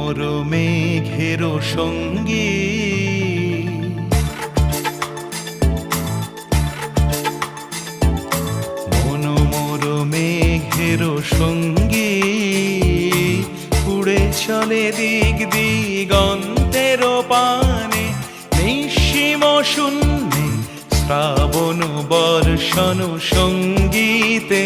মোর মেঘের সঙ্গী মন মোর মেঘের সঙ্গী উড়ে চলে দিক দিগন্তের পানে নিঃসীম শূন্যে শ্রাবণ বর্ষণ সঙ্গীতে